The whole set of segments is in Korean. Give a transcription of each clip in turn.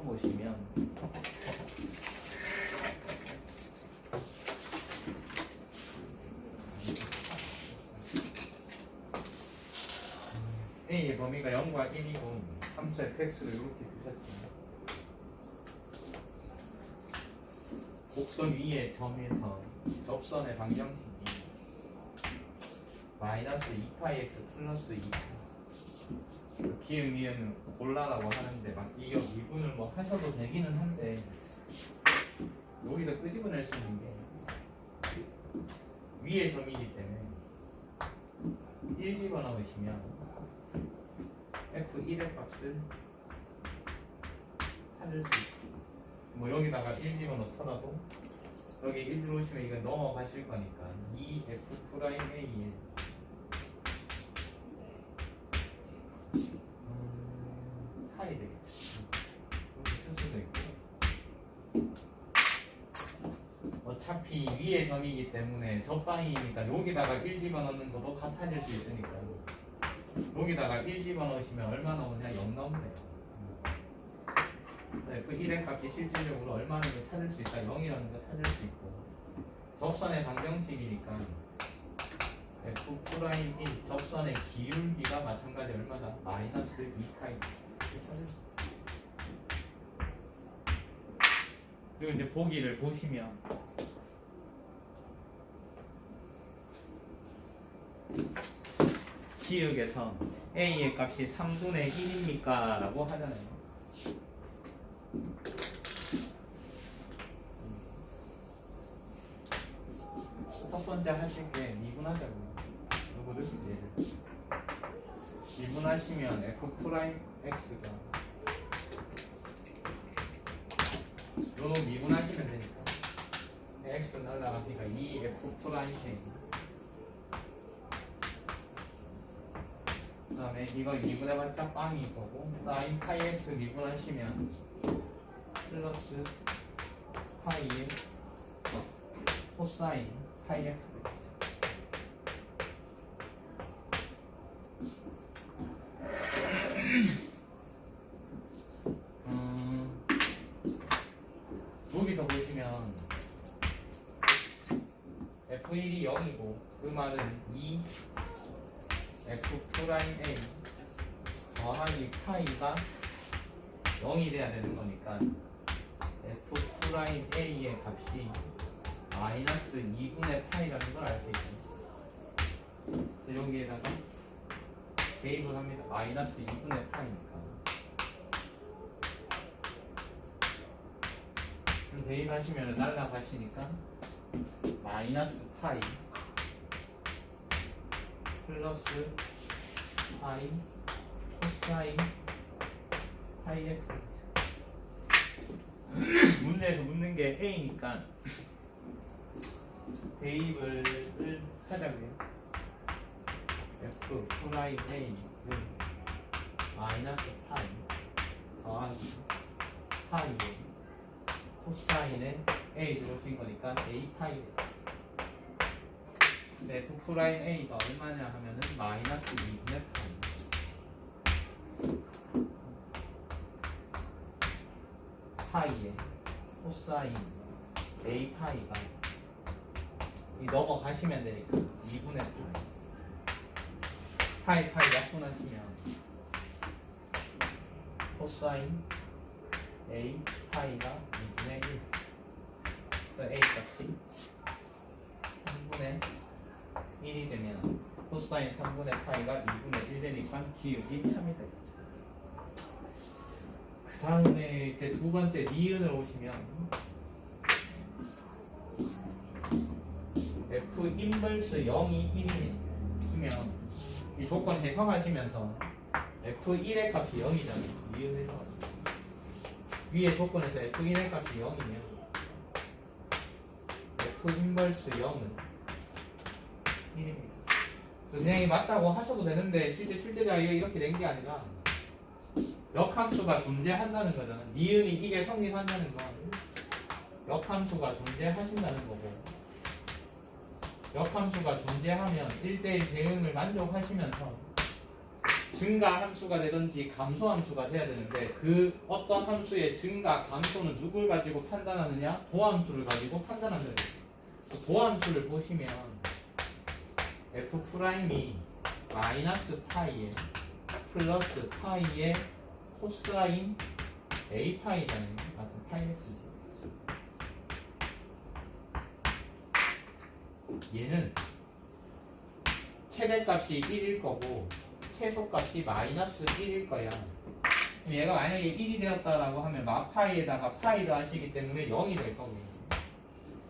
풀어보시면 A의 범위가 0과 1이고 함수 fx를 이렇게 두셨죠. 곡선 위의 점에서 접선의 방정식이 마이너스 2파이x 플러스 2파 기억 니은 골라라고 하는데 막 이거 미분을 뭐 하셔도 되기는 한데 여기서 끄집어낼 수 있는 게 위의 점이기 때문에 1 집어넣으시면 F1의 값을 찾을 수 있고 뭐 여기다가 1 집어넣더라도 여기 1 들어오시면 이거 넘어가실 거니까 2F'A에 파이 되겠죠. 이렇게 쓸 수도 있고 어차피 위의 점이기 때문에 접방이니까 여기다가 1 집어넣는 것도 같아질 수 있으니까 여기다가 1 집어넣으시면 얼마 나오냐? 0 나오네요. F1의 값이 실질적으로 얼마나 찾을 수 있다? 0이라는 걸 찾을 수 있고 접선의 방정식이니까 F'1 접선의 기울기가 마찬가지 얼마다? 마이너스 2파이. 그리고 이제 보기를 보시면 기역에서 A의 값이 3분의 1입니까? 라고 하잖아요. 첫 번째 하실 게 미분하자고요. 요거를 이제 미분하시면 F'X가 요거 미분하시면 되니까 X 날라가니까 2F'K 그 다음에 이거 미분해봤자 빵이 거고 사인 파이 X 미분하시면 플러스 파이의 코사인 파이 X 되겠죠. 여기서 보시면 F1이 0이고 그 말은 2 F'A 더하기 파이가 0이 돼야 되는 거니까 F'A의 값이 마이너스 2분의 파이라는 걸 알 수 있죠. 여기에다가 대입을 합니다. 마이너스 2분의 파이니까 대입하시면 날라가시니까 마이너스 파이 플러스 파이 코사인 파이 X 문제에서 묻는 게 A니까 대입을 하자고요. F'A는 마이너스 파이 더하기 파이에 코사인에 A 들어오신 거니까 A 파이. 근데 F'A가 얼마냐 하면은 마이너스 2분의 파이에 코사인 A 파이가 이 넘어가시면 되니까 2분의 파이 파이 약분하시면 코사인 A 파이가 2분의 1 그래서 A 값이 3분의 1이 되면 코사인 3분의 파이가 2분의 1 되니까 기울기 3이 되겠죠. 그 다음에 두 번째 니은을 오시면 F 인버스 0이 1이면 이 조건 해석하시면서 F1의 값이 0이잖아요. 니은 해석하시면 위의 조건에서 F1의 값이 0이면 F 인버스 0은 1입니다. 그냥 맞다고 하셔도 되는데 실제가 이렇게 된 게 아니라 역함수가 존재한다는 거잖아. 니은이 이게 성립한다는 건 역함수가 존재하신다는 거고 역함수가 존재하면 1대1 대응을 만족하시면서 증가 함수가 되든지 감소 함수가 돼야 되는데 그 어떤 함수의 증가, 감소는 누굴 가지고 판단하느냐? 도함수를 가지고 판단하는 거예요. 도함수를 보시면 F'이 마이너스 파이에 플러스 파이에 코사인 A 파이잖아요. 같은 파이맥스지. 얘는 최대값이 1일 거고 최소값이 마이너스 1일 거야. 그럼 얘가 만약에 1이 되었다라고 하면 마파이에다가 파이 더하시기 때문에 0이 될 거고요.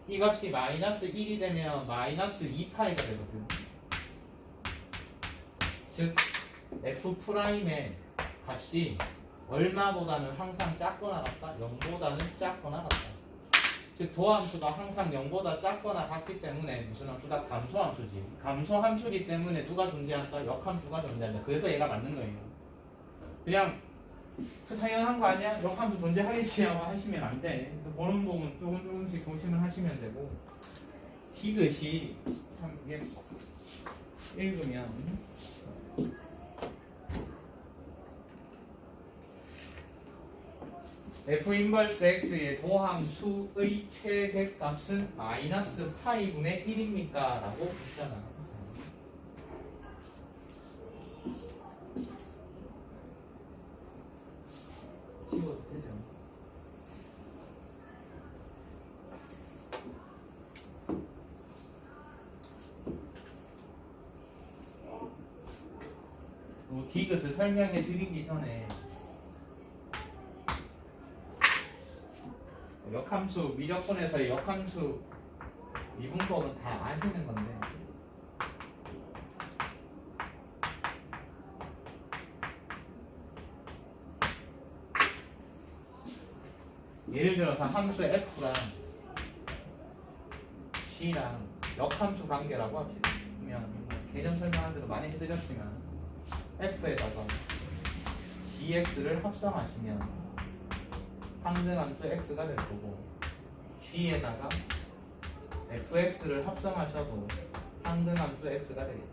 이 값이 마이너스 1이 되면 마이너스 2파이가 되거든. 즉 F'의 값이 얼마보다는 항상 작거나 같다? 0보다는 작거나 같다. 즉 도함수가 항상 0보다 작거나 같기 때문에 무슨 함수다? 감소함수지. 감소함수기 때문에 누가 존재한다? 역함수가 존재한다. 그래서 얘가 맞는 거예요. 그냥 그 당연한 거 아니야? 역함수 존재하겠지 아마 하시면 안 돼. 그래서 보는 부분 조금씩 보시면 하시면 되고 디귿이 참 이게 읽으면 F 인버스 X의 도함수의 최대값은 마이너스 파이분의 1입니까? 라고 묻잖아. 쉬워도 되죠. 디귿을 설명해 드리기 전에 역함수, 미적분에서의 역함수 미분법은 다 아시는 건데 예를 들어서 함수 F랑 G랑 역함수 관계라고 합시다. 그러면 개념 설명할 때도 많이 해드렸지만 F에다가 GX를 합성하시면 상등함수 X가 될 거고 G에다가 FX를 합성하셔도 상등함수 X가 되겠지.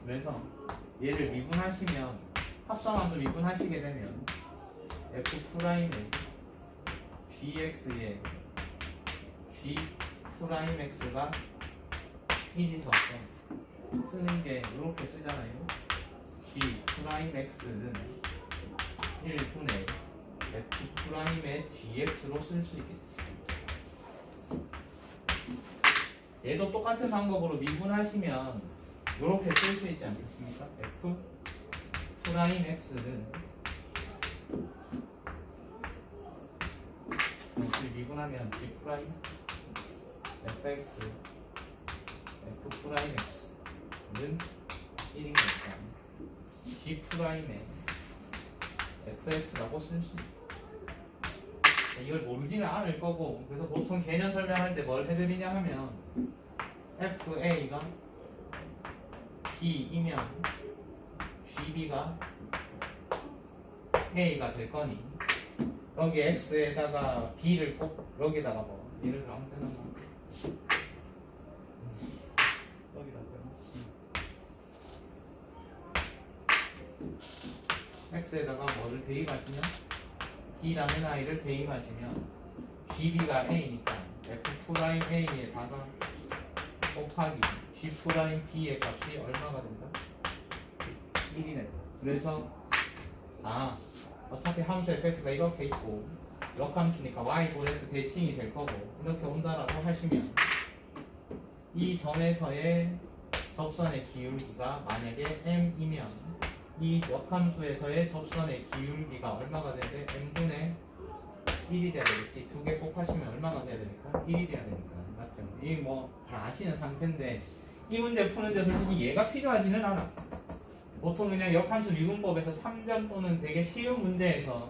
그래서 얘를 미분하시면 합성함수 미분하시게 되면 F'의 GX의 G'X가 1이 더 쓰는 게 이렇게 쓰잖아요. G'X는 1분의 F'의 GX로 쓸 수 있겠지. 얘도 똑같은 방법으로 미분하시면 이렇게 쓸 수 있지 않겠습니까? F'X는 미분하면 G' FX F'X는 1인 거니까 G'의 FX라고 쓸 수 있어. 이걸 모르지는 않을 거고 그래서 보통 개념 설명할 때 뭘 해드리냐 하면 FA가 B이면 GB가 A가 될 거니 여기 X에다가 B를 꼭 여기다가 뭐 예를 들어 아무 때나 뭐 여기다가 X에다가 뭐를 대입하시면 B라는 아이를 대입하시면 GB가 A니까 F'A에다가 곱하기 G'B의 값이 얼마가 된다? 1이네. 그래서 어차피 함수 fx가 이렇게 있고 역함수니까 y-x 대칭이 될 거고 이렇게 온다라고 하시면 이 점에서의 접선의 기울기가 만약에 m이면 이 역함수에서의 접선의 기울기가 얼마가 돼야 돼? m분의 1이 돼야 되겠지. 두 개 곱하시면 얼마가 돼야 되니까? 1이 돼야 되니까. 맞죠? 이 뭐 다 아시는 상태인데 이 문제 푸는데 솔직히 얘가 필요하지는 않아. 보통 그냥 역함수 미분법에서 3점 또는 되게 쉬운 문제에서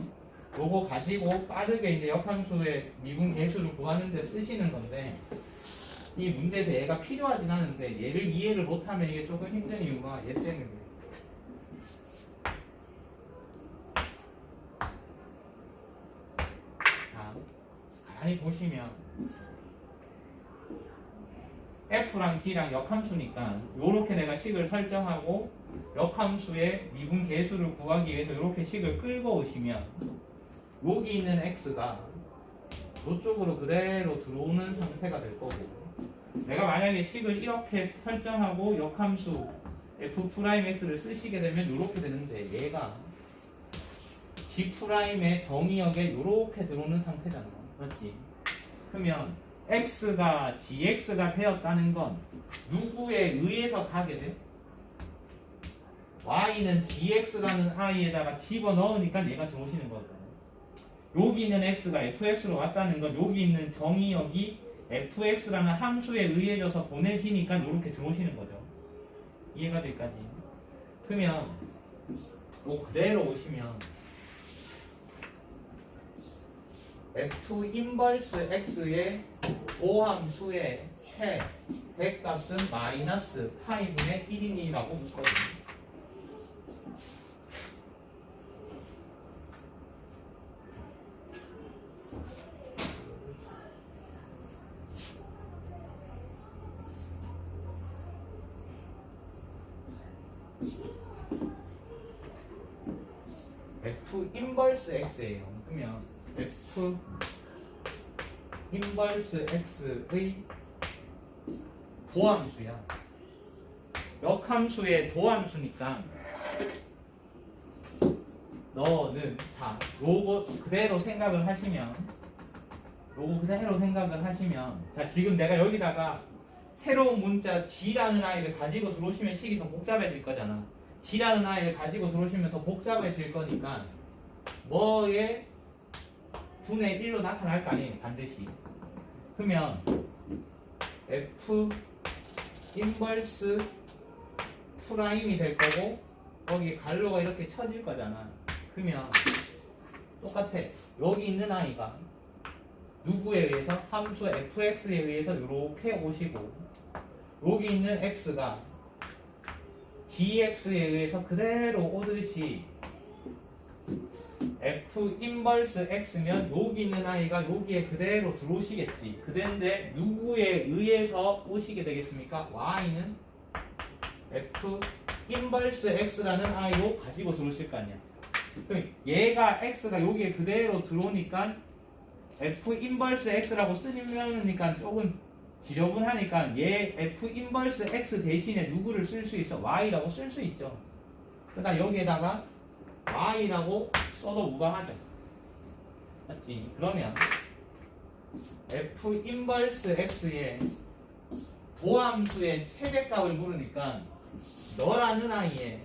요거 가지고 빠르게 이제 역함수의 미분 개수를 구하는 데 쓰시는 건데 이 문제에서 얘가 필요하진 않은데 얘를 이해를 못하면 이게 조금 힘든 이유가 얘 때문에 그래요. 자, 가만히 보시면 F랑 D랑 역함수니까 요렇게 내가 식을 설정하고 역함수의 미분 계수를 구하기 위해서 이렇게 식을 끌고 오시면 여기 있는 x가 이쪽으로 그대로 들어오는 상태가 될 거고, 내가 만약에 식을 이렇게 설정하고 역함수 f'x를 쓰시게 되면 이렇게 되는데 얘가 g'의 정의역에 이렇게 들어오는 상태잖아. 맞지? 그러면 x가 gx가 되었다는 건 누구에 의해서 가게 돼? y는 gx라는 i에다가 집어넣으니까 얘가 들어오시는 거잖아. 여기 있는 x가 fx로 왔다는 건 여기 있는 정의역이 fx라는 함수에 의해져서 보내시니까 이렇게 들어오시는 거죠. 이해가 될까지? 그러면 뭐 그대로 오시면 f 인버스 x의 도함수의 최대값은 마이너스 파이분의 1이라고 묻거든요. f 인버스 x예요. 그러면 f 인버스 x의 도함수야. 역함수의 도함수니까 너는 자 요거 그대로 생각을 하시면 자 지금 내가 여기다가 새로운 문자 g라는 아이를 가지고 들어오시면 식이 더 복잡해질 거잖아. g라는 아이를 가지고 들어오시면 더 복잡해질 거니까 뭐의 분의 1로 나타날 거 아니에요, 반드시. 그러면 f 인버스 프라임이 될 거고 거기 갈로가 이렇게 쳐질 거잖아. 그러면 똑같아. 여기 있는 아이가 누구에 의해서? 함수 fx에 의해서 이렇게 오시고 여기 있는 x가 gx에 의해서 그대로 오듯이 f 인버스 x면 여기 있는 아이가 여기에 그대로 들어오시겠지. 그런데 누구에 의해서 오시게 되겠습니까? y는 f 인버스 x라는 아이로 가지고 들어오실 거 아니야. 그럼 얘가 x가 여기에 그대로 들어오니까 f 인버스 x라고 쓰면니까 조금 지저분하니까 얘 f 인버스 x 대신에 누구를 쓸 수 있어? y라고 쓸 수 있죠. 그러니까 여기에다가 y라고 써도 무방하죠. 맞지? 그러면 f 인버스 x의 도함수의 최대값을 물으니까 너라는 아이의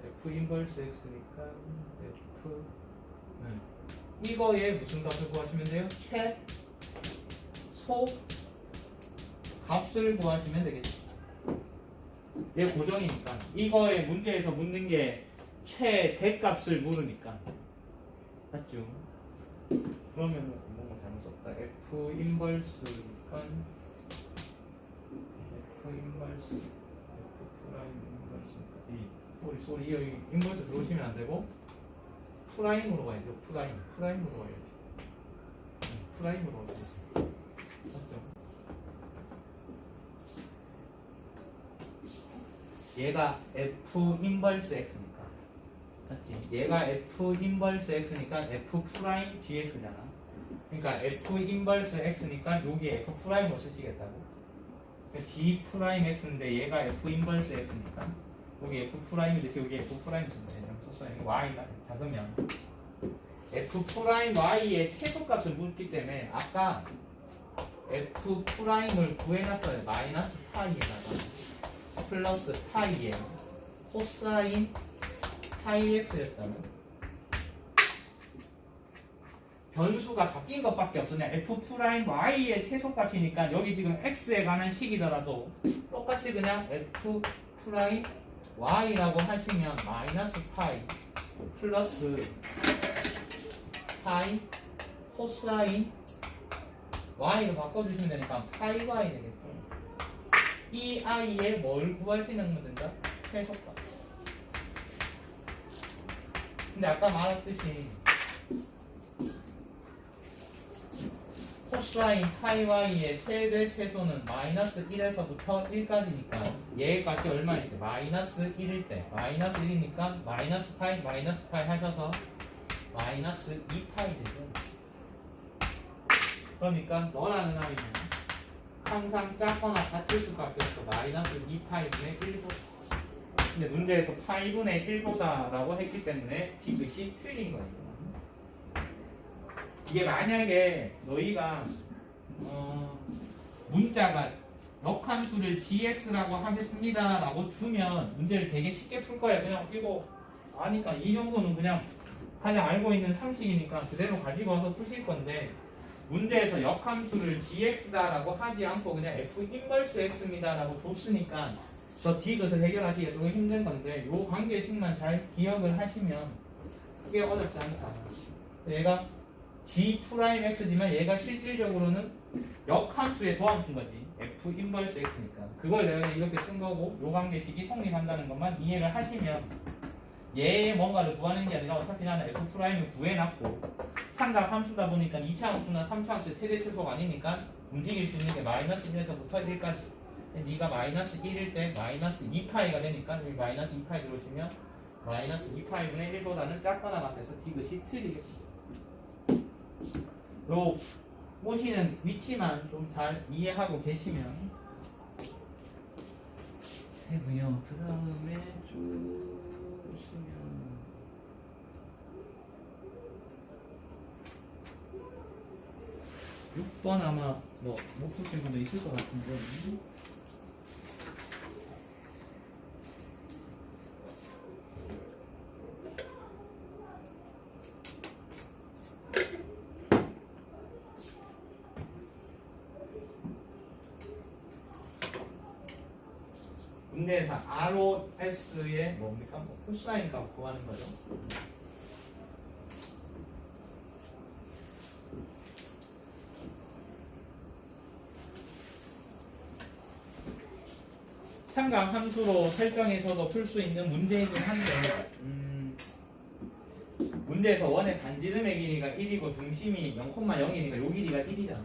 f 인버스 x니까 f는 이거에 무슨 값을 구하시면 돼요? 최소 값을 구하시면 되겠죠. 얘 고정이니까 이거의 문제에서 묻는 게 최대값을 물으니까. 맞죠? 그러면 뭔가 잘못 썼다. f 인버스니까 f 인버스 f 프라임 인버스니까 소리 여기 인버스 들어오시면 안 되고 프라임으로 가야죠. 프라임으로 가야죠. 프라임으로 가야죠. 맞죠? 얘가 f 인버스 x니까. 맞지? 얘가 f 인버스 x니까 f 프라임 gx잖아. 그러니까 f 인버스 x니까 여기 f 프라임으로 쓰시겠다고. g 프라임 x인데 얘가 f 인버스 x니까 여기 f 프라임인데 여기 f 프라임 썼어요. y가 작으면 f 프라임 y의 최소값을 묻기 때문에 아까 f 프라임을 구해놨어요. 마이너스 파이에다가 플러스 파이에 코사인 파이 x였다면 변수가 바뀐 것밖에 없어. 그냥 f 프라임 y의 최소값이니까 여기 지금 x에 관한 식이더라도 똑같이 그냥 f 프라임 y라고 하시면 마이너스 파이 플러스 파이 코사인 y로 바꿔주시면 되니까 파이 y 되겠죠. 이 i의 뭘 구하시는 건가? 최소값. 근데 아까 말했듯이 코사인 파이 y의 최대 최소는 마이너스 1에서부터 1까지니까 얘 값이 얼마일 때? 마이너스 1일 때. 마이너스 1이니까 마이너스 파이 하셔서 마이너스 2파이 되죠. 그러니까 너라는 아이는 항상 작거나 같을 수밖에 없어. 마이너스 2파이분의 1보다. 근데 문제에서 파이분의 1보다 라고 했기 때문에 디귿이 틀린 거예요. 이게 만약에 너희가 문자가 역함수를 gx라고 하겠습니다 라고 주면 문제를 되게 쉽게 풀 거예요. 그냥 이거 아니까 이 정도는 그냥 가장 알고 있는 상식이니까 그대로 가지고 와서 푸실 건데, 문제에서 역함수를 gx다 라고 하지 않고 그냥 f 인버스 x입니다 라고 줬으니까 저 디귿을 해결하기가 조금 힘든 건데, 요 관계식만 잘 기억을 하시면 크게 어렵지 않다. 얘가 G'X지만 얘가 실질적으로는 역함수의 도함수인 거지. F 인버스 X니까. 그걸 내가 이렇게 쓴 거고, 요 관계식이 성립한다는 것만 이해를 하시면 얘의 뭔가를 구하는 게 아니라 어차피 나는 F'을 구해놨고 삼각 함수다 보니까 2차 함수나 3차 함수의 최대 최소가 아니니까 움직일 수 있는 게 마이너스 1에서부터 1까지. 네가 마이너스 1일 때 마이너스 2파이가 되니까 여기 마이너스 2파이 들어오시면 마이너스 2파이분의 1보다는 작거나 같아서 디귿이 틀리겠습니다. 요 모시는 위치만 좀 잘 이해하고 계시면 되고요. 그 다음에 쭉 보시면 6번 아마 뭐 못 푸신 분도 있을 것 같은데, 문제에서 ROS의 뭡니까? 뭐 코사인 값 구하는 거죠. 삼각 함수로 설정해서도 풀 수 있는 문제이긴 한데, 문제에서 원의 반지름의 길이가 1이고 중심이 0,0이니까 요 길이가 1이잖아.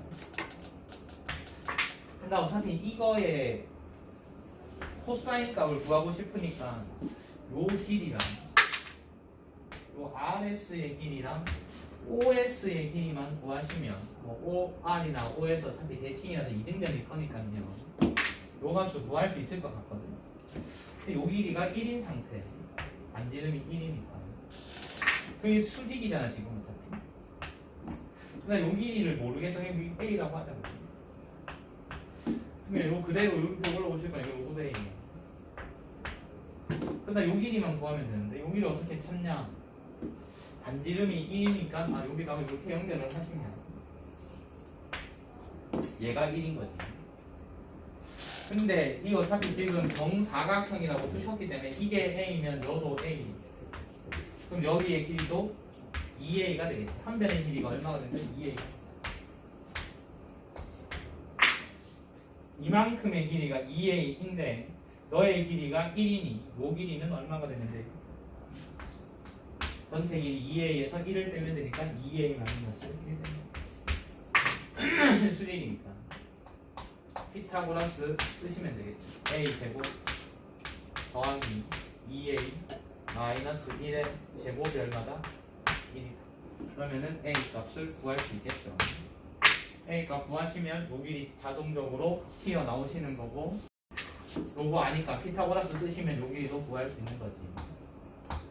근데 어차피 이거에 코사인 값을 구하고 싶으니까 요 길이랑 요 RS의 길이랑 OS의 길이만 구하시면, 뭐 OR이나 OS 어차피 대칭이라서 이등변일 거니까요. 요 값을 구할 수 있을 것 같거든요. 근데 요 길이가 1인 상태, 반지름이 1이니까 그게 수직이잖아 지금 어차피. 근데 요 길이를 모르겠어. 그냥 A라고 하자고. 그러면 요 그대로 이렇게 올라오실 거니까 요거 대 A냐. 근데 요 길이만 구하면 되는데 요 길이 어떻게 찾냐? 반지름이 1이니까 여기 가면 이렇게 연결을 하시면 얘가 1인 거지. 근데 이 어차피 지금 정사각형이라고 쓰셨기 때문에 이게 A면 여도 A. 그럼 여기의 길이도 2A가 되겠지. 한 변의 길이가 얼마가 되면 2A. 이만큼의 길이가 2A인데 너의 길이가 1이니 요 길이는 얼마가 되면 돼? 전체 길이 2A에서 1을 빼면 되니까 2A 마이너스 1 되는 수직이니까 피타고라스 쓰시면 되겠죠. A 제곱 더하기 2A 마이너스 1의 제곱이 얼마다? 1이다. 그러면은 A 값을 구할 수 있겠죠. A 값 구하시면 요 길이 자동적으로 튀어나오시는 거고, 요거 아니까 피타고라스 쓰시면 요 길이도 구할 수 있는 거지.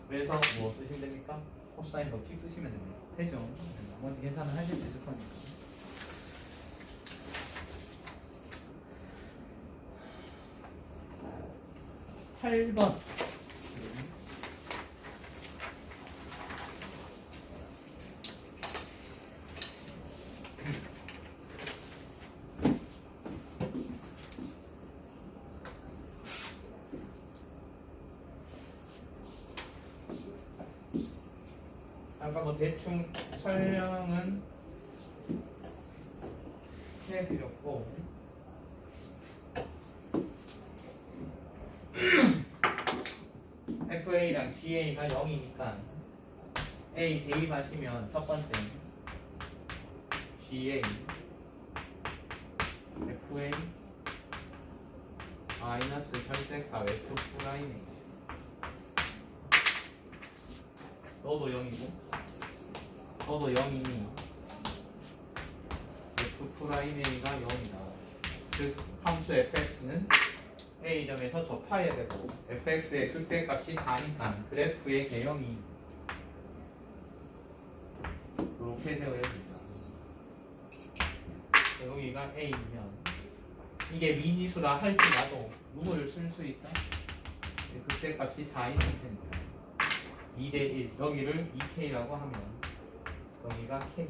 그래서 뭐 쓰시면 됩니까? 코사인 법칙 쓰시면 됩니다. 되죠? 나머지 계산을 하실 수 있을 거니까. 8번. 아까 뭐 대충 설명은 해드렸고, FA랑 GA가 0이니까 A 대입하시면 첫 번째 GA FA 마이너스 절대값 F 프라임에 너도 0이고 너도 0이니 F 프라임 A가 0이다. 즉 함수 fx는 A점에서 접하여야 되고 fx의 극대값이 4니까 그래프의 개형이 이렇게 되어야 됩니다. 여기가 A이면 이게 미지수라 할지라도 누구를 쓸 수 있다? 극대값이 4인 상태니까 2대1 여기를 2K라고 하면 여기가 K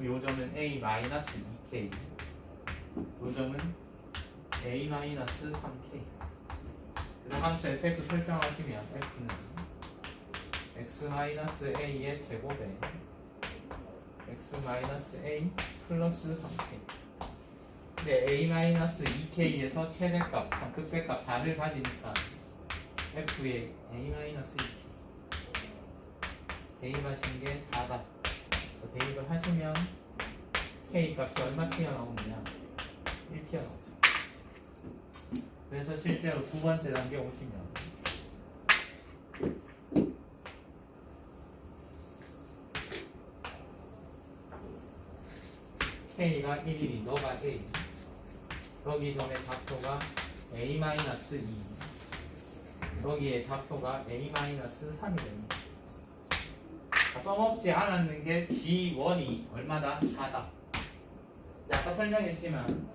요 점은 A-2K 요 점은 A-3K 그래서 함수 fx 설정하시면 f는 x-a의 제곱에 x-a 플러스 3k 근데 A-2K에서 최대값, 극대값 4를 가지니까 f의 A-2K 대입하신 게 4다 대입을 하시면 K 값이 얼마 튀어나오느냐 1 튀어나오죠. 그래서 실제로 두 번째 단계 오시면 K가 1이니 너가 A 여기 점의 좌표가 A-2 여기에 좌표가 A-3이 됩니다. 써먹지 않았는 게 G1이 얼마다? 4다. 아까 설명했지만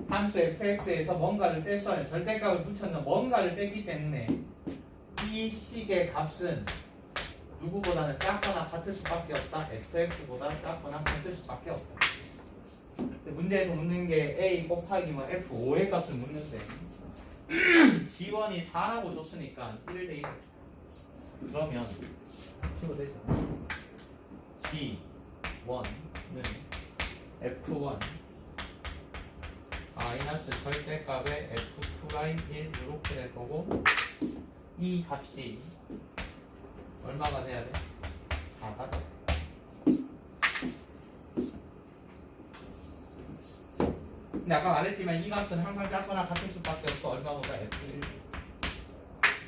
함수 fx에서 뭔가를 뺐어요. 절대값을 붙였는 뭔가를 뺐기 때문에 이 식의 값은 누구보다는 작거나 같을 수밖에 없다. fx보다 작거나 같을 수밖에 없다. 문제에서 묻는 게 a 곱하기 뭐 f5의 값을 묻는데 G1이 4라고 줬으니까 1을 대입해. 그러면 치고 되죠. G1은 F1 마이너스 절대값의 F 프라임 1 이렇게 될 거고 이 값이 얼마가 돼야 돼? 4가 돼. 근데 아까 말했지만 이 값은 항상 작거나 같을 수밖에 없어. 얼마보다 F1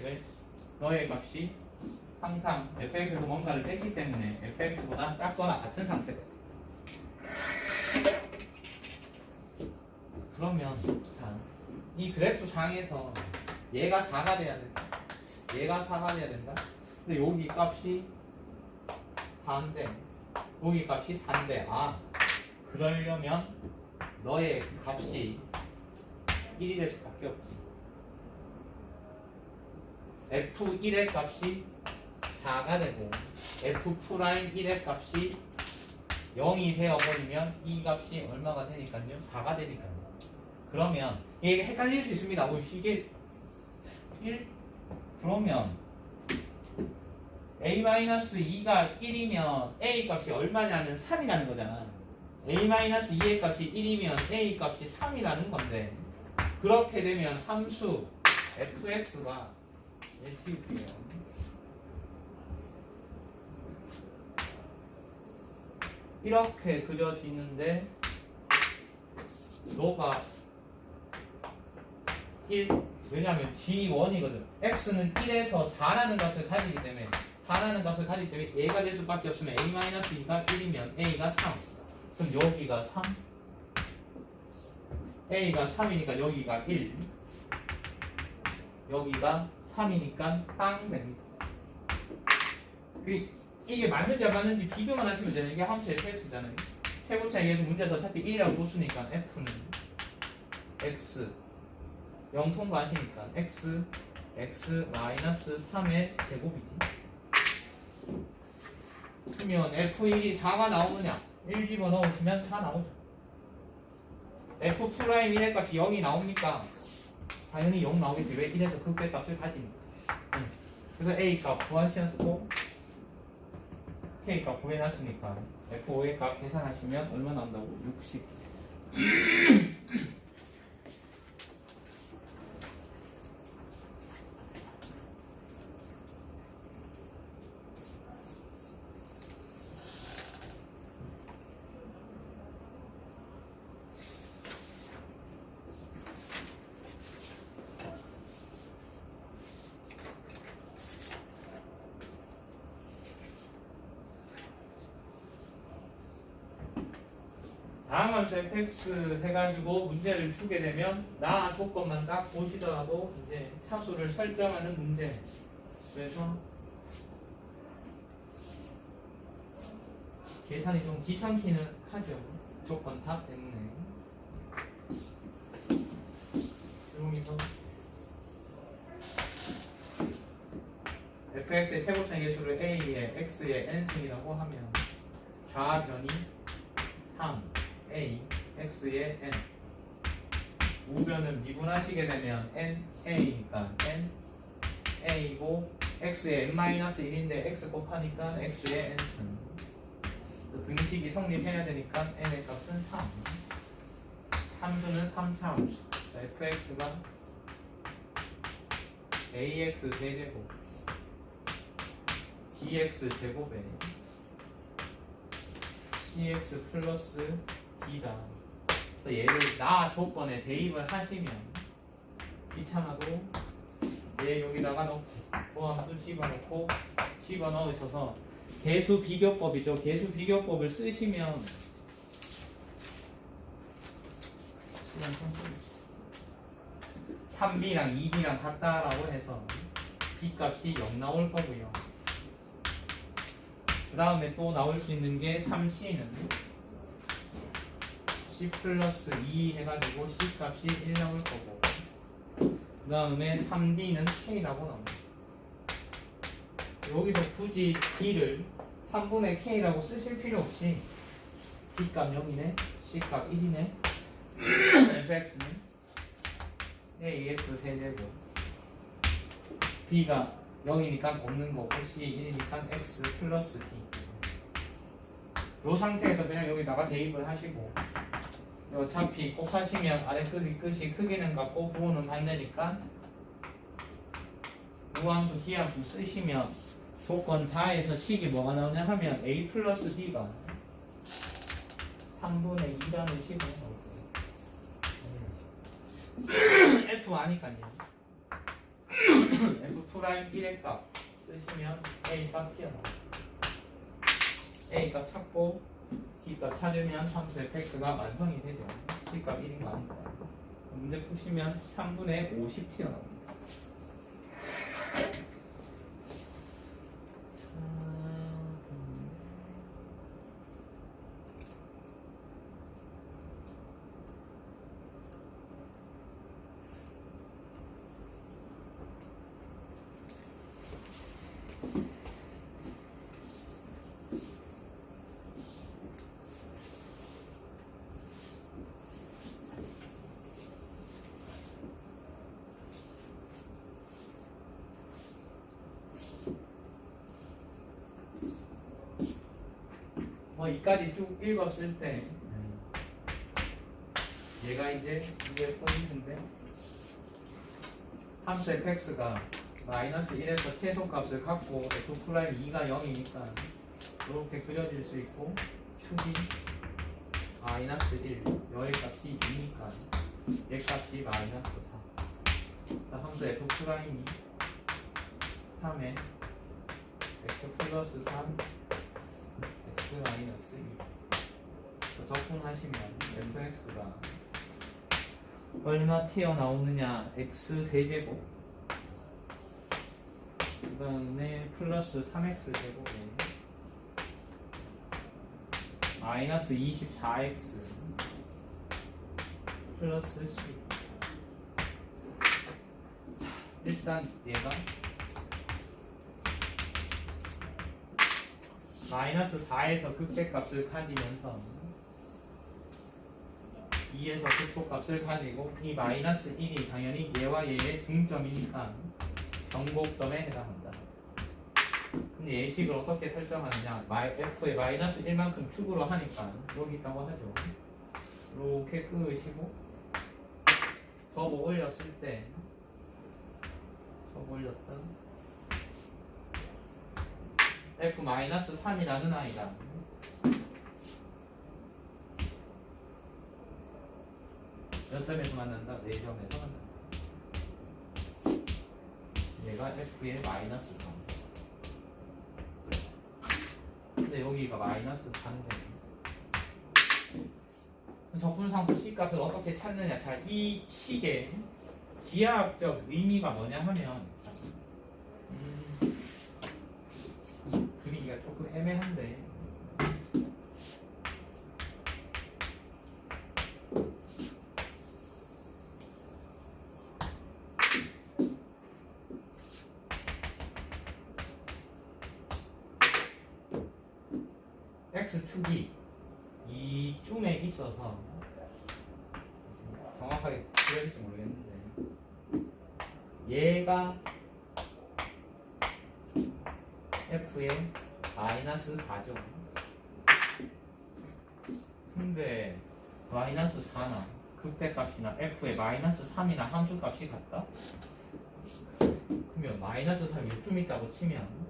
왜? 너의 값이 항상 fx에서 뭔가를 뺐기 때문에 fx보다 작거나 같은 상태가 있어. 그러면 자, 이 그래프 상에서 얘가 4가 돼야 된다. 얘가 4가 돼야 된다. 근데 여기 값이 4인데 여기 값이 4인데 그러려면 너의 값이 1이 될 수밖에 없지. F1의 값이 4가 되고 F'1의 값이 0이 되어버리면 이 값이 얼마가 되니까요? 4가 되니까요. 그러면 이게 헷갈릴 수 있습니다. 이게 1? 그러면 A-2가 1이면 A 값이 얼마냐면 3이라는 거잖아. A-2의 값이 1이면 A 값이 3이라는 건데 그렇게 되면 함수 fx가 지울게요. 이렇게 그려지는데 너가 1 왜냐하면 G1이거든. X는 1에서 4라는 값을 가지기 때문에 4라는 값을 가지기 때문에 A가 될 수밖에 없으면 A-2가 1이면 A가 3 그럼 여기가 3 A가 3이니까 여기가 1 여기가 3이니까 빵 됩니다. 이게 맞는지 안 맞는지 비교만 하시면 되는 게 함수 fx잖아요. 최고차에서 문제에서 어차피 1이라고 줬으니까 f는 x 0 통과하시니까 x 3의 제곱이지. 그러면 f1이 4가 나오느냐? 1 집어넣으시면 4 나오죠. f 프라임 1의 값이 0이 나옵니까? 당연히 0 나오겠지. 왜? 1에서 극대값을 가지니까. 그래서 a 값 구하셨고 k 값 구해놨으니까 f5의 값 계산하시면 얼마 나온다고? 60. 다음 함수 fx 해가지고 문제를 풀게 되면 나 조건만 딱 보시더라도 이제 차수를 설정하는 문제. 그래서 계산이 좀 귀찮기는 하죠. 조건 다 때문에. 여기서 fx의 최고점 개수를 a에 x의 n승이라고 하면 좌변이 3 a x의 n, 우변은 미분하시게 되면 n a니까 n a고 x의 n-1인데 x 곱하니까 x의 n승, 등식이 성립해야 되니까 n의 값은 3, 함수는 3차 fx가 ax 세제곱 dx 제곱에 cx 플러스 d다. 얘를 나 조건에 대입을 하시면 귀찮아도 얘 여기다가 넣고 도함수 집어넣고 집어넣으셔서 계수 비교법이죠. 계수 비교법을 쓰시면 3b랑 2b랑 같다라고 해서 b값이 0 나올 거고요. 그 다음에 또 나올 수 있는 게 3c는 c 플러스 2 해가지고 c 값이 1 나올 거고, 그 다음에 3d는 k라고 나옵니다. 여기서 굳이 d를 3분의 k라고 쓰실 필요 없이 b 값 0이네, c 값 1이네, fx는 ax 세제곱, b가 0이니까 없는 거고 c 1이니까 x 플러스 d. 이 상태에서 그냥 여기다가 대입을 하시고, 어차피 곱하시면 아래 끝이 크기는 같고 부호는 반대니까 무함수 기함수 쓰시면 조건 다에서 식이 뭐가 나오냐 하면 a 플러스 b가 3분의 2라는 식으로 나오고요. f 아니까요. f 프라임 1의 값 쓰시면 a 값 튀어나와요. a 값 찾고 d 값 찾으면 함수 fx가 완성이 되죠. c 값 1인 거 아닙니다. 문제 푸시면 3분의 50 튀어나옵니다. 이까지 쭉 읽었을 때 얘가 이제 이게 포인트인데, 함수 fx가 마이너스 1에서 최소값을 갖고 f 프라임 2가 0이니까 이렇게 그려질 수 있고, 축이 마이너스 1, 여의 값이 2니까 얘 값이 마이너스 4. 함수 f 프라임이 3에 x 플러스 3 x 마이너스 2 적분하시면 fx가 얼마 튀어나오느냐, x 세제곱 그 다음에 플러스 3x 제곱에 마이너스 24x 플러스 10. 일단 얘가 마이너스 4에서 극대값을 가지면서 2에서 극소값을 가지고, 이 마이너스 1이 당연히 얘와 얘의 중점이니까 정곡점에 해당한다. 근데 예식을 어떻게 설정하느냐, f의 마이너스 1만큼 축으로 하니까 여기 있다고 하죠. 이렇게 끄시고 접어 올렸을 때 접어 올렸다 f-3이라는 아이가 몇 점에서 만난다? 4점에서 만난다. 얘가 f의 마이너스 3. 근데 여기가 마이너스 4인데 적분상수 C값을 어떻게 찾느냐. 자, 이 식의 기하학적 의미가 뭐냐 하면 그리기가 조금 애매한데 X축이 이쯤에 있어서 정확하게 그려질지 모르겠는데 얘가 F의 마이너스 4죠. 근데 마이너스 4나 극대값이나 F의 마이너스 3이나 함수값이 같다? 그러면 마이너스 3이 요쯤 있다고 치면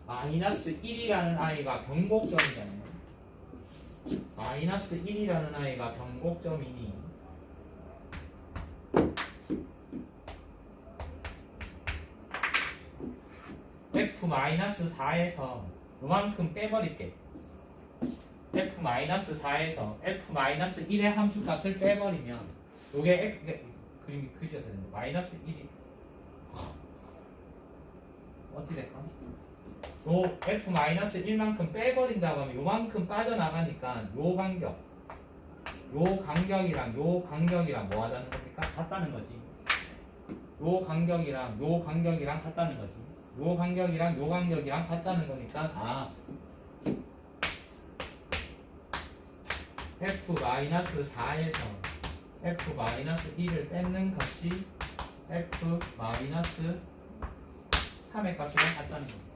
마이너스 1이라는 아이가 변곡점이잖아요. 마이너스 1이라는 아이가 변곡점이니 F-4에서 요만큼 빼버릴게. F-4에서 F-1의 함수값을 빼버리면 요게 그림이 크셔야 되는데 마이너스 1이 어떻게 될까? 요 F-1만큼 빼버린다고 하면 요만큼 빠져나가니까 요 간격이랑 요 간격이랑 뭐 하자는 겁니까? 같다는 거지. 요 간격이랑 요 간격이랑 같다는 거지. 요 간격이랑 요 간격이랑 같다는 거니까 F-4에서 F-1을 뺏는 값이 F-3의 값이랑 같다는 겁니다.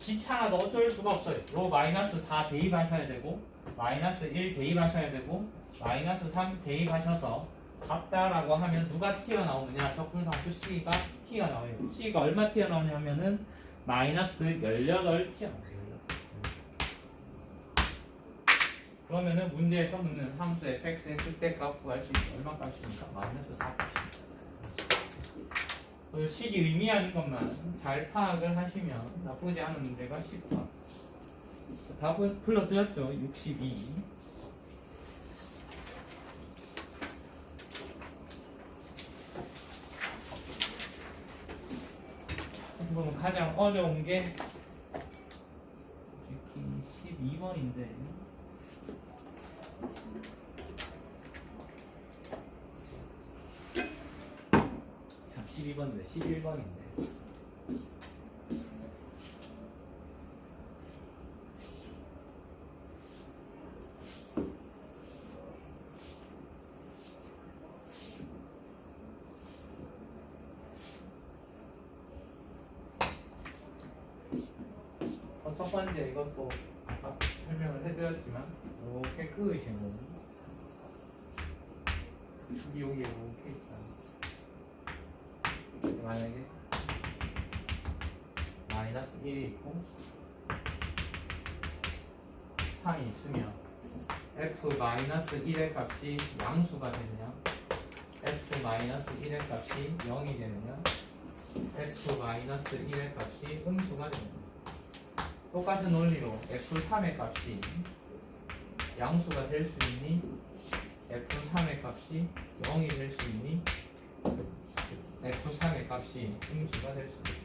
귀찮아도 어쩔 수가 없어요. 요 마이너스 4 대입하셔야 되고 마이너스 1 대입하셔야 되고 마이너스 3 대입하셔서 같다라고 하면 누가 튀어나오느냐? 적분상수 C가 튀어나와요. C가 얼마 튀어나오냐면은 마이너스 18 튀어나와요. 그러면은 문제에서 묻는 함수 fx의 극대값 구할 수 있는 얼마 값입니까? 마이너스 4 값입니다. 식이 의미하는 것만 잘 파악을 하시면 나쁘지 않은 문제가 10번. 답은 불러드렸죠. 62. 그러면 가장 어려운 게 12번인데 참 12번인데 11번인데 첫 번째 이것도 아까 설명을 해드렸지만 이렇게 끄으시면 여기에 이렇게 있다. 만약에 마이너스 1이 있고 3이 있으면 F-1의 값이 양수가 되느냐 F-1의 값이 0이 되느냐 F-1의 값이 음수가 되느냐. 똑같은 논리로 F3의 값이 양수가 될 수 있니? F3의 값이 0이 될 수 있니? F3의 값이 음수가 될 수 있니?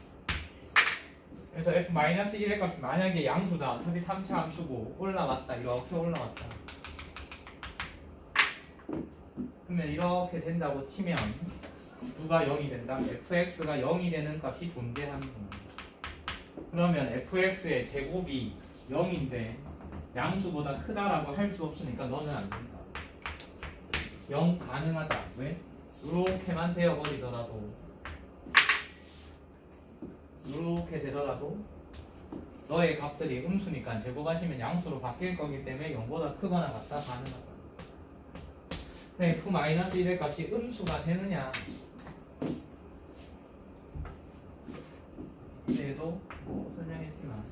그래서 F-1의 값이 만약에 양수다. 어차피 3차 함수고 올라왔다. 이렇게 올라왔다. 그러면 이렇게 된다고 치면 누가 0이 된다? fx가 0이 되는 값이 존재하는 겁니다. 그러면 fx의 제곱이 0인데 양수보다 크다라고 할 수 없으니까 너는 안 된다. 0 가능하다. 왜? 이렇게만 되어버리더라도 이렇게 되더라도 너의 값들이 음수니까 제곱하시면 양수로 바뀔 거기 때문에 0보다 크거나 같다 가능하다. F-1의 값이 음수가 되느냐? 얘도 뭐 설명했지만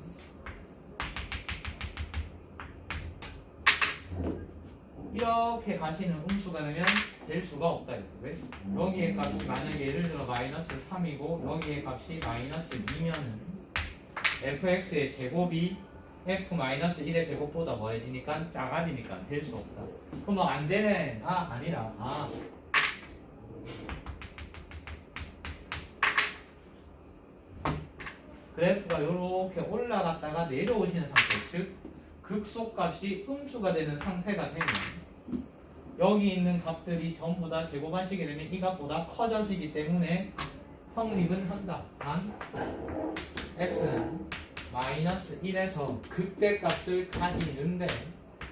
이렇게 가시는 음수가 되면 될 수가 없다. 왜? 여기의 값이 만약에 예를 들어 마이너스 3이고 여기의 값이 마이너스 2면은 fx의 제곱이 f-1의 제곱보다 뭐해지니까 작아지니까 될 수 없다. 그럼 뭐 안 되네. 아니라 그래프가 이렇게 올라갔다가 내려오시는 상태, 즉 극소값이 음수가 되는 상태가 되면 여기 있는 값들이 전부 다 제곱하시게 되면 이 값보다 커져지기 때문에 성립은 한다. 단 x는 마이너스 1에서 극대값을 가지는데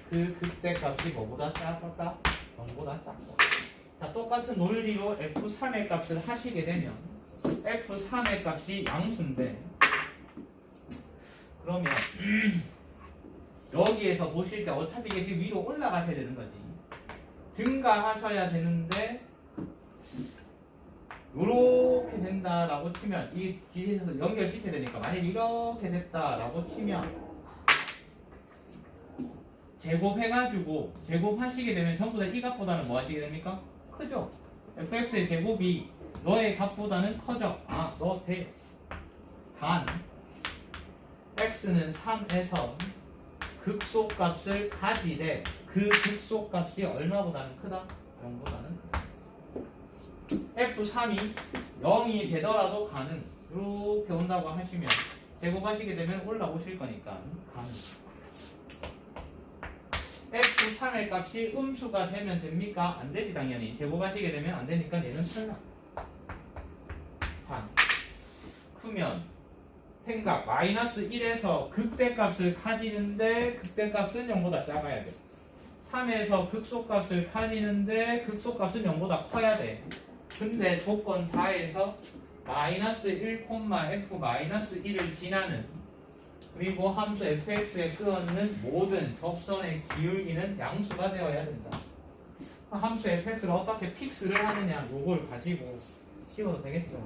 그 극대값이 뭐보다 작다? 0보다 작다. 자, 똑같은 논리로 f3의 값을 하시게 되면 f3의 값이 양수인데 그러면 여기에서 보실 때 어차피 이게 지금 위로 올라가셔야 되는 거지. 증가하셔야 되는데 요렇게 된다라고 치면 이 뒤에서 연결시켜야 되니까 만약 이렇게 됐다라고 치면 제곱해가지고 제곱하시게 되면 전부 다 이 값보다는 뭐 하시게 됩니까? 크죠? fx의 제곱이 너의 값보다는 커져. 너 돼. 단 x는 3에서 극소값을 가지되 그 극소값이 얼마보다는 크다? 0보다는 크다. f3이 0이 되더라도 가능. 이렇게 온다고 하시면 제곱하시게 되면 올라오실 거니까 가능. f3의 값이 음수가 되면 됩니까? 안 되지 당연히. 제곱하시게 되면 안 되니까 얘는 탈락. 자, 크면 생각 마이너스 1에서 극대값을 가지는데 극대값은 0보다 작아야 돼. 3에서 극소값을 가지는데 극소값은 0보다 커야 돼. 근데 조건 다에서 마이너스 1, f 마이너스 1을 지나는 그리고 함수 fx에 끄어있는 모든 접선의 기울기는 양수가 되어야 된다. 함수 fx를 어떻게 픽스를 하느냐 요걸 가지고 씌워도 되겠죠.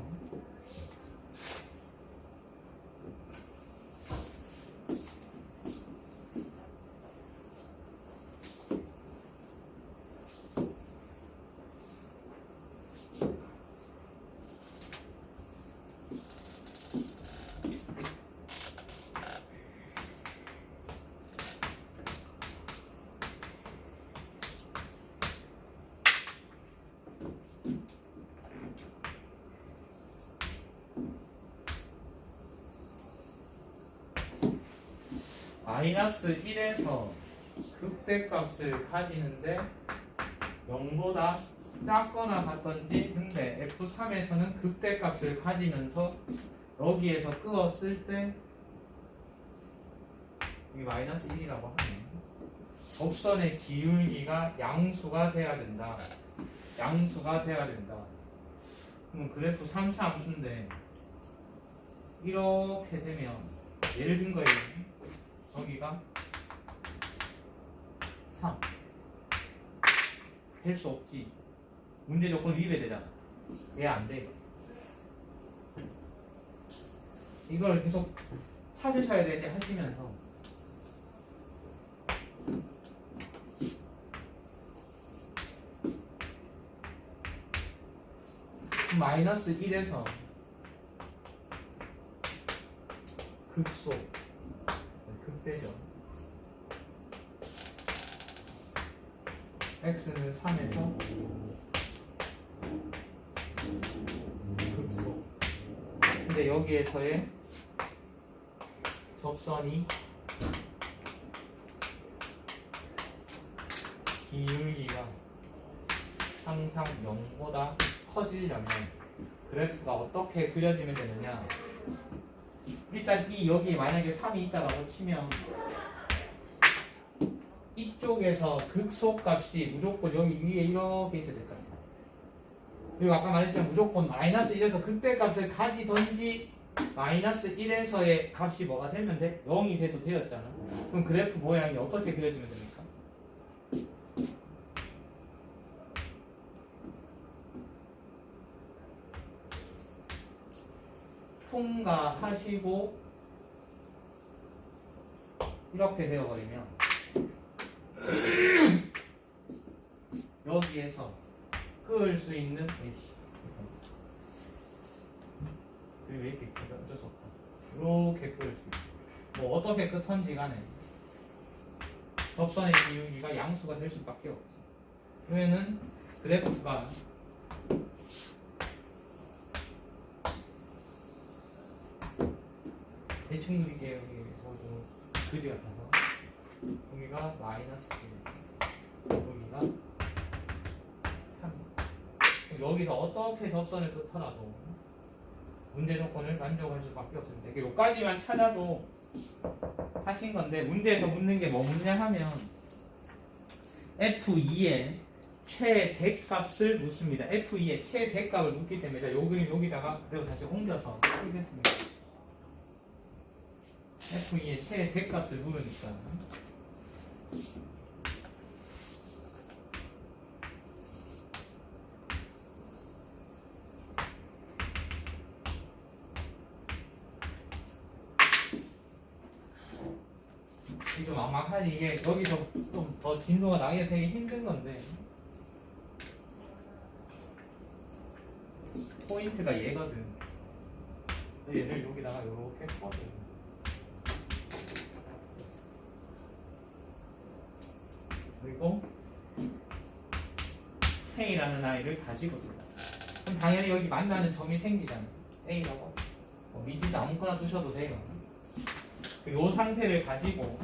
마이너스 1에서 극대값을 가지는데 0보다 작거나 같던지 근데 F3에서는 극대값을 가지면서 여기에서 끄었을 때 이 마이너스 1이라고 하네. 접선의 기울기가 양수가 돼야 된다. 양수가 돼야 된다. 그럼 그래프 3차 함수인데 이렇게 되면 예를 든 거예요. 여기가 3 될 수 없지. 문제 조건 위배되잖아. 얘 안 돼. 이걸 계속 찾으셔야 되는데 하시면서 마이너스 1에서 극소 극대죠. x는 3에서 극소. 근데 여기에서의 접선이 기울기가 항상 0보다 커지려면 그래프가 어떻게 그려지면 되느냐. 일단 이 여기 만약에 3이 있다라고 치면 이쪽에서 극소값이 무조건 여기 위에 이렇게 있어야 될 거야. 그리고 아까 말했지만 무조건 마이너스 1에서 극대값을 가지던지 마이너스 1에서의 값이 뭐가 되면 돼? 0이 돼도 되었잖아. 그럼 그래프 모양이 어떻게 그려지면 됩니까? 통과하시고 이렇게 되어버리면 여기에서 끄을 수 있는 그리고 왜 이렇게 어쩔 수 없다. 이렇게 끌 수 있어. 뭐 어떻게 끄던지 간에 접선의 기울기가 양수가 될 수밖에 없지. 그러면은 그래프가 대충 그리게 여기 뭐좀 그지 같아서 여기가 마이너스 1, 여기가 3. 여기서 어떻게 접선을 끄더라도 문제 조건을 만족할 수밖에 없습니다. 이게 여기까지만 찾아도 하신 건데 문제에서 묻는 게 뭐 묻냐 하면 F2의 최대값을 묻습니다. F2의 최대값을 묻기 때문에 자, 요 그림 여기다가 그대로 다시 옮겨서 풀겠습니다. F2의 최대값을 물으니까 이게 좀 막막하지. 이게 여기서 좀 더 진도가 나기가 되게 힘든 건데 포인트가 얘거든. 얘를 여기다가 이렇게 꺼줘. 그리고 K라는 아이를 가지고 둔다. 그럼 당연히 여기 만나는 점이 생기잖아. A라고 미지수 아무거나 두셔도 돼요. 이 상태를 가지고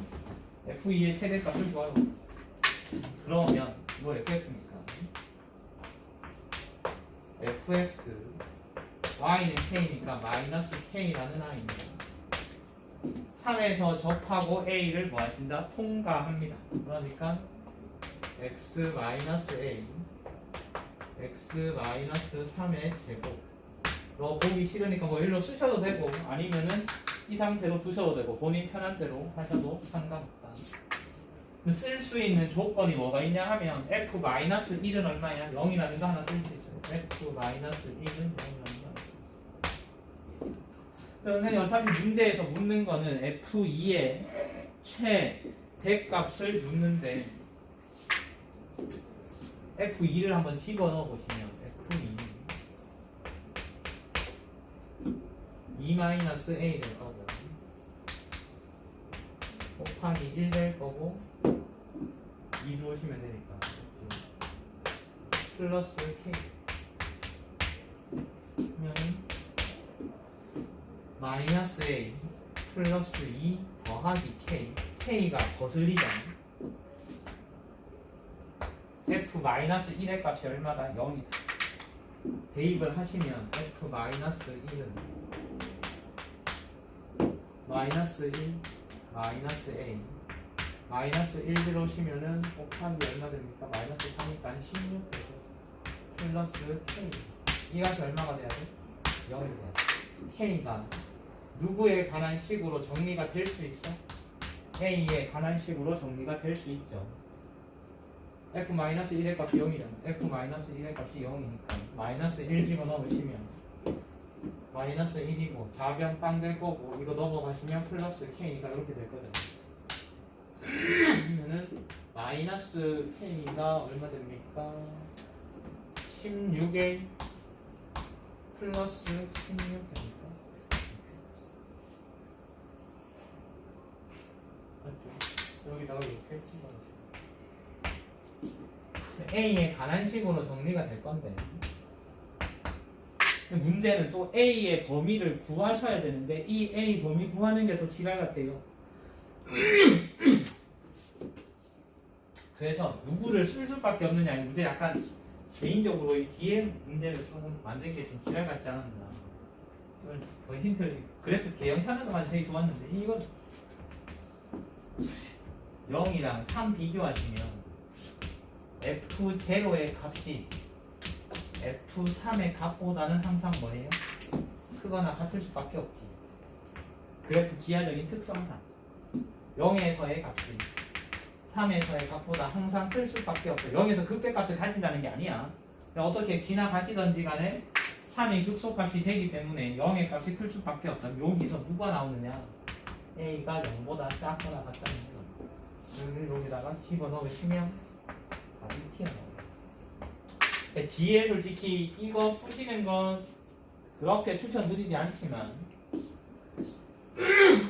F2의 최대값을 구하러 그러면 이거 fx니까 fx y는 k니까 마이너스 k라는 아이입니다. 3에서 접하고 a를 뭐 하신다? 통과합니다. 그러니까 x 마이너스 a x 마이너스 3의 제곱. 너 보기 싫으니까 뭐 일로 쓰셔도 되고 아니면은 이 상태로 두셔도 되고 본인 편한 대로 하셔도 상관없다. 쓸 수 있는 조건이 뭐가 있냐 하면 f-1은 얼마냐? 0이라는 거 하나 쓸 수 있어요. f-1은 0이라는 거 쓸 수 있어요. 그러면 어차피 문제에서 묻는 거는 f2의 최대값을 묻는데 f2를 한번 집어넣어 보시면 f2 2-a 될 거고 곱하기 1 될 거고 2 들어오시면 되니까 플러스 k 그러면 마이너스 a 플러스 2 더하기 k k가 거슬리잖아. f-1의 값이 얼마다? 0이다. 대입을 하시면 f-1은 마이너스 1 마이너스 a 마이너스 1 들어오시면은 곱하기 얼마 됩니까? 마이너스 3이니까 16 되죠. 플러스 k 이 값이 얼마가 돼야 돼? 0이 돼야 돼. k가 누구에 관한 식으로 정리가 될 수 있어? a에 관한 식으로 정리가 될 수 있죠. f-1의 값이 0이잖아. f-1의 값이 0이니까 마이너스 1 집어넣으시면 마이너스 1이고 좌변 빵 될 거고 이거 넘어가시면 플러스 k가 이렇게 될 거잖아. 그러면은 마이너스 k가 얼마 됩니까? 16a 플러스 16 됩니까? 맞죠? 여기다가 이렇게 찍어주세요. A에 관한 식으로 정리가 될 건데 문제는 또 A의 범위를 구하셔야 되는데 이 A 범위 구하는 게 더 지랄 같아요. 그래서 누구를 쓸 수밖에 없느냐 이 문제 약간 개인적으로 이 뒤에 문제를 조금 만든 게 좀 지랄 같지 않았나. 이건 거의 힌트를 그래프 개형 찾는 것만 되게 좋았는데 이건 0이랑 3 비교하시면 F0의 값이 F3의 값보다는 항상 뭐예요? 크거나 같을 수밖에 없지. 그래프 기하적인 특성상 0에서의 값이 3에서의 값보다 항상 클 수밖에 없어. 0에서 극대값을 가진다는 게 아니야. 어떻게 지나가시던지 간에 3이 극소값이 되기 때문에 0의 값이 클 수밖에 없다. 여기서 누가 나오느냐? A가 0보다 작거나 같다는 거. 여기다가 집어넣으시면 답이 튀어나와요. 뒤에 솔직히 이거 푸시는 건 그렇게 추천드리지 않지만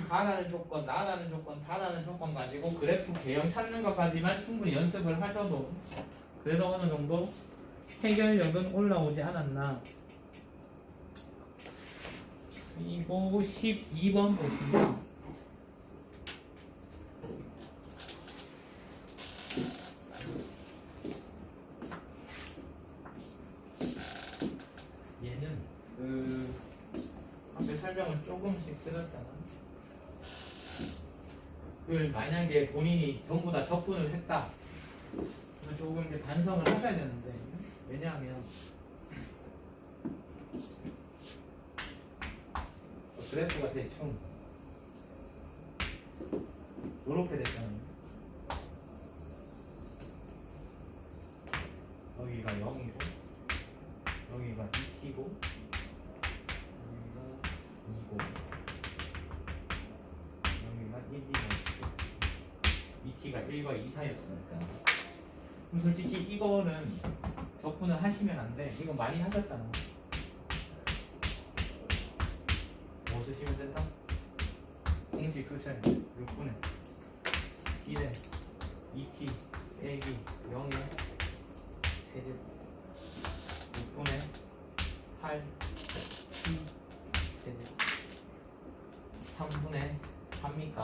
다라는 조건, 나라는 조건, 다라는 조건 가지고 그래프 개형 찾는 것까지만 충분히 연습을 하셔도 그래도 어느 정도 해결력은 올라오지 않았나. 그리고 12번 보시면 얘는 앞에 설명을 조금씩 들었잖아. 그걸 만약에 본인이 전부 다 접근을 했다. 그러면 조금 이제 반성을 하셔야 되는데 왜냐하면 그래프가 대충 이렇게 됐잖아요. 여기가 0이고 여기가 2t고 여기가 2고 여기가 1, 2가 2t가 1과 2 사이였으니까 그럼 솔직히 이거는 접근을 하시면 안 돼. 이거 많이 하셨잖아. 뭐 쓰시면 된다? 공식 쓰셔야 돼. 6분의 1에 2t 빼기 0에 세제곱 6분의 8 t 세제곱 3분의 3니까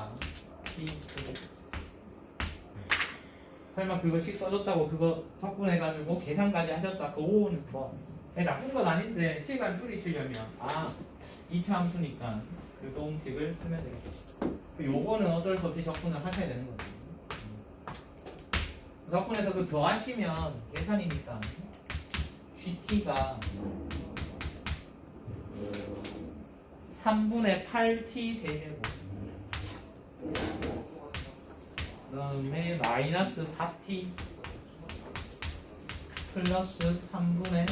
t 제곱. 설마 그거씩 써줬다고 그거 적분해가지고 계산까지 하셨다. 그거는 뭐 나쁜 건 아닌데 시간 줄이시려면 이차 함수니까 그 공식을 쓰면 되겠죠. 요거는 어쩔 수 없이 적분을 하셔야 되는 거죠. 적분해서 그 더하시면 계산이니까 GT가 3분의 8t 세제곱 그 다음에 마이너스 4t 플러스 3분의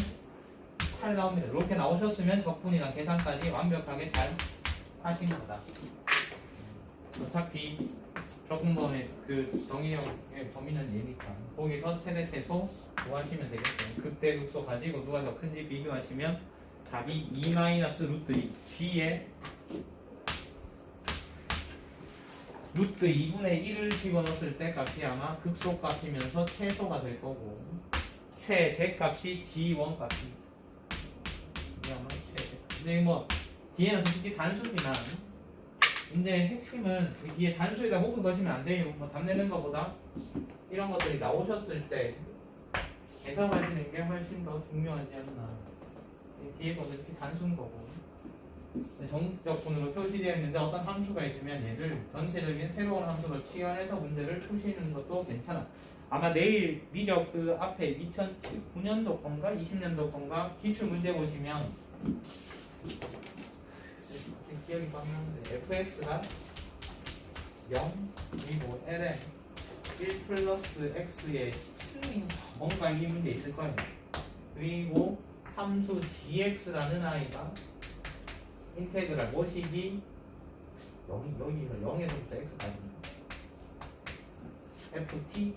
8 나옵니다. 이렇게 나오셨으면 적분이랑 계산까지 완벽하게 잘 하신 거다. 어차피 적분범의 그 정의형의 범위는 얘니까 거기서 세대 최소 구하시면 되겠어요. 극대 극소 가지고 누가 더 큰지 비교하시면 답이 2-루트 g에 루트 2분의 1을 집어넣었을 때 값이 아마 극소값이면서 최소가 될 거고 최대값이 g1 값이 이게 아마 최대. 근데 뭐 뒤에는 솔직히 단수지만 이제 핵심은 이 뒤에 단수에다 곱을 거시면 안 돼요. 뭐 답 내는 것보다 이런 것들이 나오셨을 때 해석하시는 게 훨씬 더 중요하지 않나. 뒤에 거는 이렇게 단수인 거고 정적분으로 표시되어 있는데 어떤 함수가 있으면 얘를 전체적인 새로운 함수로 치환해서 문제를 푸시는 것도 괜찮아. 아마 내일 미적 그 앞에 2009년도 건가 20년도 건가 기출 문제 보시면 기억이 막 나는데 fx가 0 그리고 ln 1 플러스 x의 뭔가 이 문제 있을 거예요. 그리고 함수 gx라는 아이가 인테그랄 모식이 여기서 0에서부터 x까지입니다. ft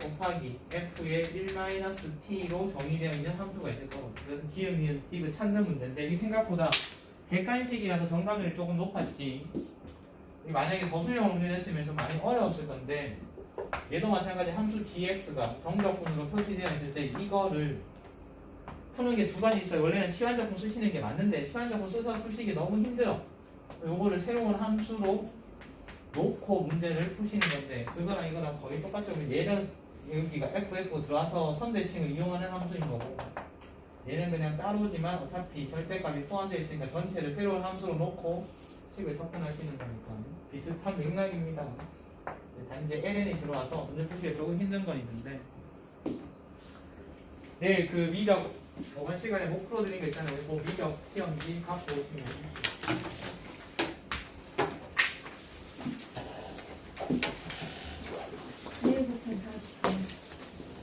곱하기 f의 1-t로 정의되어 있는 함수가 있을 거고 그래서 기억, 니은, 팁을 찾는 문제인데 이 생각보다 객관식이라서 정답률이 조금 높았지 만약에 서술형으로 문제냈으면 좀 많이 어려웠을 건데 얘도 마찬가지 함수 gx가 정적분으로 표시되어 있을 때 이거를 푸는 게 두 가지 있어요. 원래는 치환적분 쓰시는 게 맞는데 치환적분 써서 푸시기 너무 힘들어. 요거를 새로운 함수로 놓고 문제를 푸시는 건데 그거랑 이거랑 거의 똑같죠. 얘는 여기가 FF 들어와서 선대칭을 이용하는 함수인 거고 얘는 그냥 따로지만 어차피 절대값이 포함되어 있으니까 전체를 새로운 함수로 놓고 식을 접근하시는 거니까 비슷한 맥락입니다. 단지 ln이 들어와서 문제 푸시기 조금 힘든 건 있는데 내일 그 미적 저번 시간에 못 풀어드린 거 있잖아요. 그 미적 시험지 갖고 오시면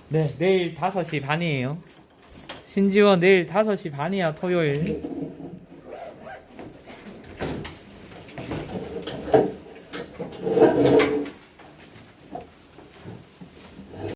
네, 내일 5시 반이에요. 신지원 내일 5시 반이야 토요일.